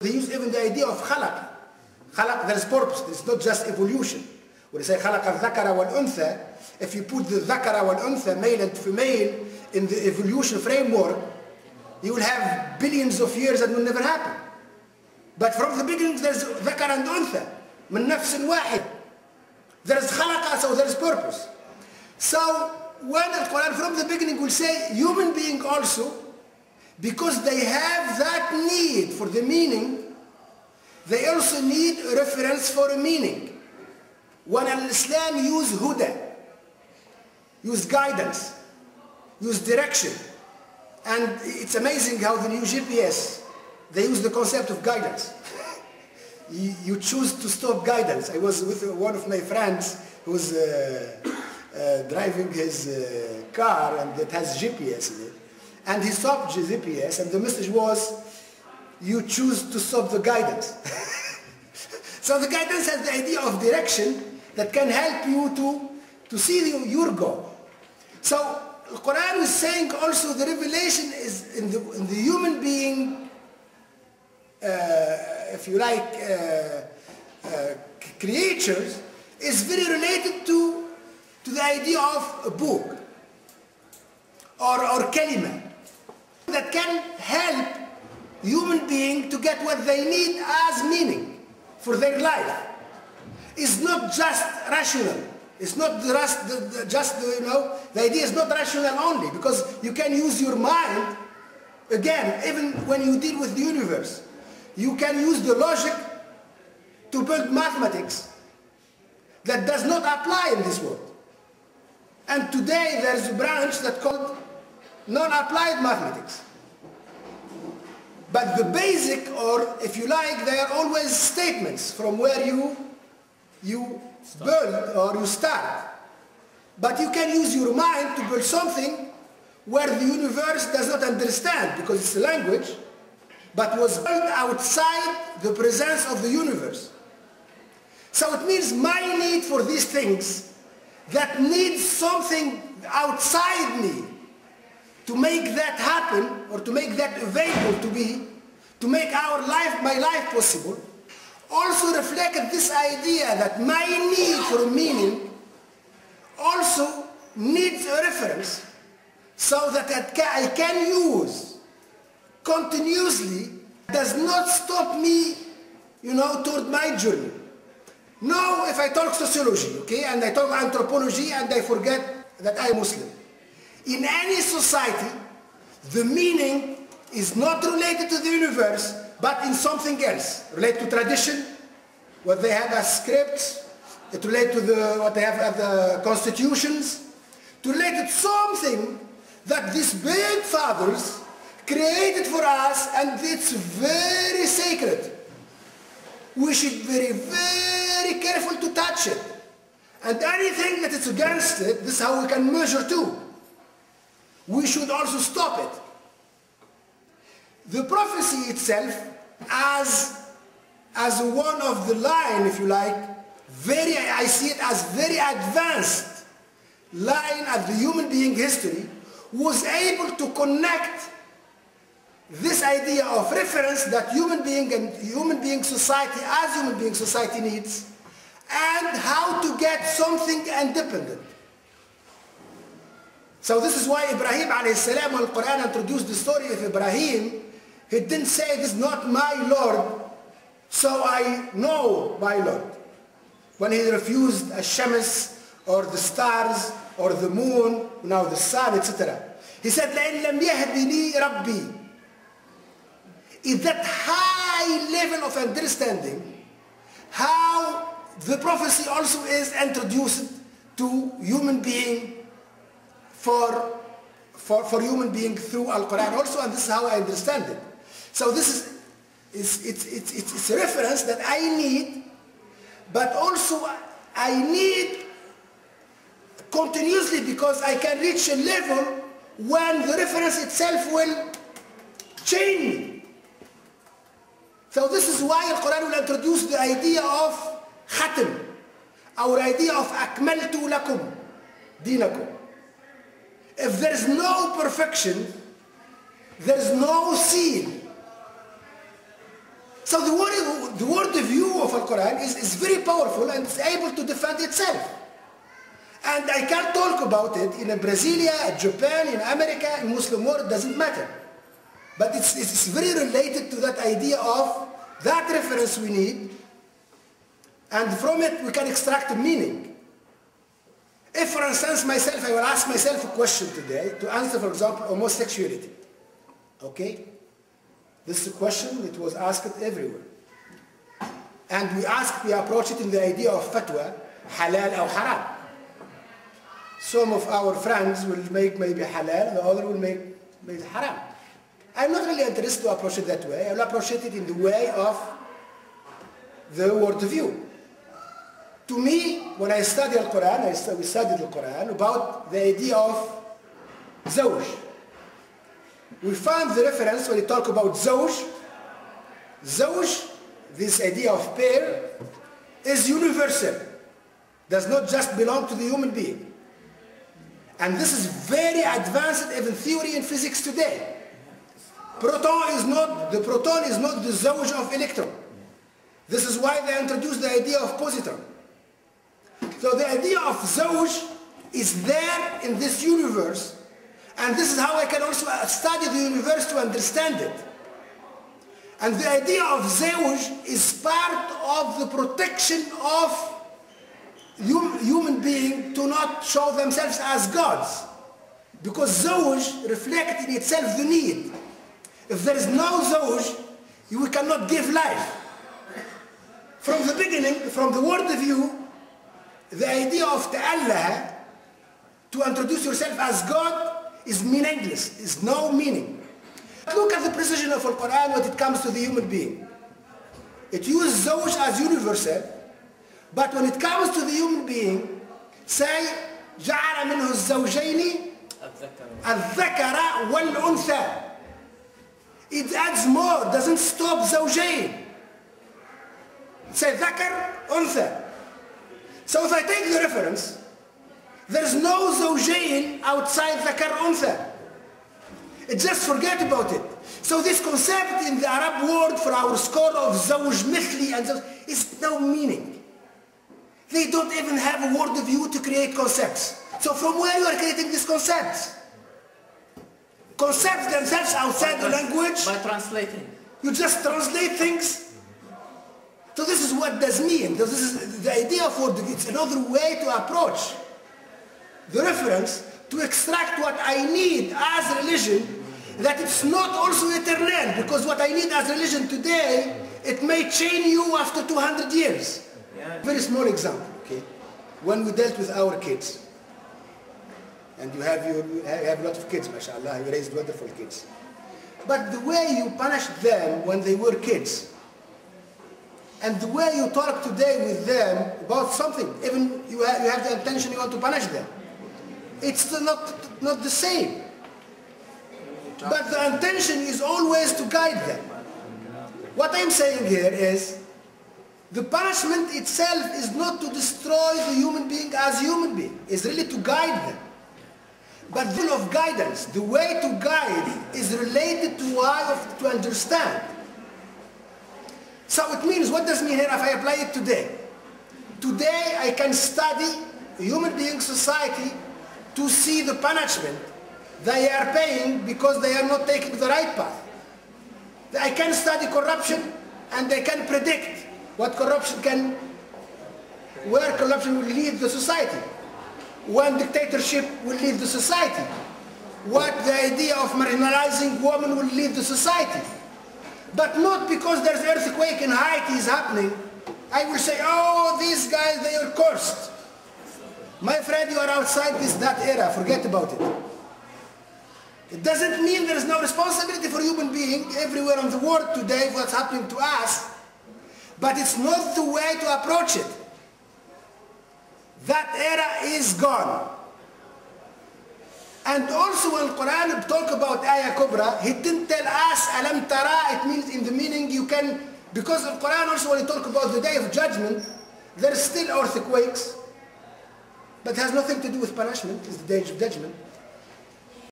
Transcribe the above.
They use even the idea of khalaq. Khalaq, there is purpose. It's not just evolution. When you say khalaq al-dhakara wal-untha, if you put the dhakara wal-untha, male and female, in the evolution framework, you will have billions of years and will never happen. But from the beginning, there's dhakar and untha, min nafsin wahid. There is khalaqa, so there is purpose. So when the Quran from the beginning will say human being also, because they have that need for the meaning, they also need a reference for a meaning. When Islam use huda, use guidance, use direction, and it's amazing how the new GPS, they use the concept of guidance. You choose to stop guidance. I was with one of my friends who was driving his car, and it has GPS in it. And he stopped the GPS, and the message was, you choose to stop the guidance. So the guidance has the idea of direction that can help you to see your goal. So the Quran is saying also the revelation is in the human being, if you like, creatures, is very related to the idea of a book or kalima that can help human being to get what they need as meaning for their life. It's not just rational. It's not the idea is not rational only, because you can use your mind, again, even when you deal with the universe. You can use the logic to build mathematics that does not apply in this world. And today there's a branch that's called non-applied mathematics. But the basic, or if you like, they are always statements from where you build or you start. But you can use your mind to build something where the universe does not understand, because it's a language, but was built outside the presence of the universe. So it means my need for these things that needs something outside me to make that happen, or to make that available to me, to make my life possible, also reflected this idea that my need for meaning also needs a reference, so that I can use continuously, does not stop me, toward my journey. Now, if I talk sociology, okay, and I talk anthropology, and I forget that I'm Muslim. In any society, the meaning is not related to the universe, but in something else. Related to tradition, what they have as scripts, it relates to what they have as the constitutions, to relate to something that these big fathers created for us, and it's very sacred. We should be very careful to touch it. And anything that is against it, this is how we can measure too. We should also stop it. The prophecy itself, as one of the line, if you like, I see it as very advanced line of the human being history, was able to connect this idea of reference that human being society needs, and how to get something independent. So this is why Ibrahim alayhi salam, when the Quran introduced the story of Ibrahim, he didn't say, this is not my Lord, so I know my Lord. When he refused Ash-Shams, or the stars, or the moon, now the sun, etc. He said, لَإِنْ لَمْ يَهْدِنِي رَبِّي. Is that high level of understanding how the prophecy also is introduced to human being for human being through Al-Quran also, and this is how I understand it. So this it's a reference that I need, but also I need continuously, because I can reach a level when the reference itself will change me. So this is why Al-Quran will introduce the idea of khatam, our idea of akmaltu lakum dinakum. If there is no perfection, there is no seal. So the word view of Al-Quran is very powerful and is able to defend itself. And I can't talk about it in Brasilia, Japan, in America, in Muslim world, it doesn't matter. But it's very related to that idea of that reference we need, and from it we can extract a meaning. If, for instance, I will ask myself a question today to answer, for example, homosexuality. Okay? This is a question that was asked everywhere. And we approach it in the idea of fatwa, halal or haram. Some of our friends will make maybe halal, the other will make maybe haram. I'm not really interested to approach it that way. I will approach it in the way of the worldview. To me, when I study Al-Quran, we studied Al-Quran about the idea of zawj. We found the reference when we talk about zawj. Zawj, this idea of pair, is universal. Does not just belong to the human being. And this is very advanced even theory in physics today. The proton is not the zawj of electron. This is why they introduced the idea of positron. So the idea of zawj is there in this universe, and this is how I can also study the universe to understand it. And the idea of zawj is part of the protection of human being to not show themselves as gods. Because zawj reflects in itself the need. If there is no zawj, you cannot give life. From the beginning, from the word view, the idea of ta'allah, to introduce yourself as God, is meaningless, is no meaning. Look at the precision of Al-Quran when it comes to the human being. It uses zawj as universal, but when it comes to the human being, say, جعل منه الزوجين الذكر والأنثى. It adds more, doesn't stop زوجين. Say ذكر أنثى. So if I take the reference, there's no زوجين outside ذكر أنثى. Just forget about it. So this concept in the Arab word for our scholar of zawj mithli and zawj is no meaning. They don't even have a word view to create concepts. So from where you are creating these concepts? Concepts themselves outside the language? By translating. You just translate things? So this is what does mean. This is the idea of word. It's another way to approach the reference to extract what I need as religion, that it's not also eternal, because what I need as religion today, it may change you after 200 years. Very small example, okay? When we dealt with our kids, and you have a lot of kids, mashallah, you raised wonderful kids. But the way you punished them when they were kids, and the way you talk today with them about something, even you have the intention you want to punish them, it's still not the same. But the intention is always to guide them. What I'm saying here is, the punishment itself is not to destroy the human being as human being. It's really to guide them. But the rule of guidance, the way to guide, is related to why to understand. So it means, what does it mean here if I apply it today? Today I can study human being society to see the punishment they are paying because they are not taking the right path. I can study corruption and I can predict what where corruption will lead the society, when dictatorship will lead the society, what the idea of marginalizing women will lead the society. But not because there's an earthquake in Haiti is happening, I will say, oh, these guys, they are cursed. My friend, you are outside that era, forget about it. It doesn't mean there is no responsibility for human being everywhere in the world today what's happening to us, but it's not the way to approach it. That era is gone. And also when Quran talk about ayah kubra, he didn't tell us alam tara, it means in the meaning you can, because in Quran also when he talk about the day of judgment, there is still earthquakes, but it has nothing to do with punishment, it's the day of judgment.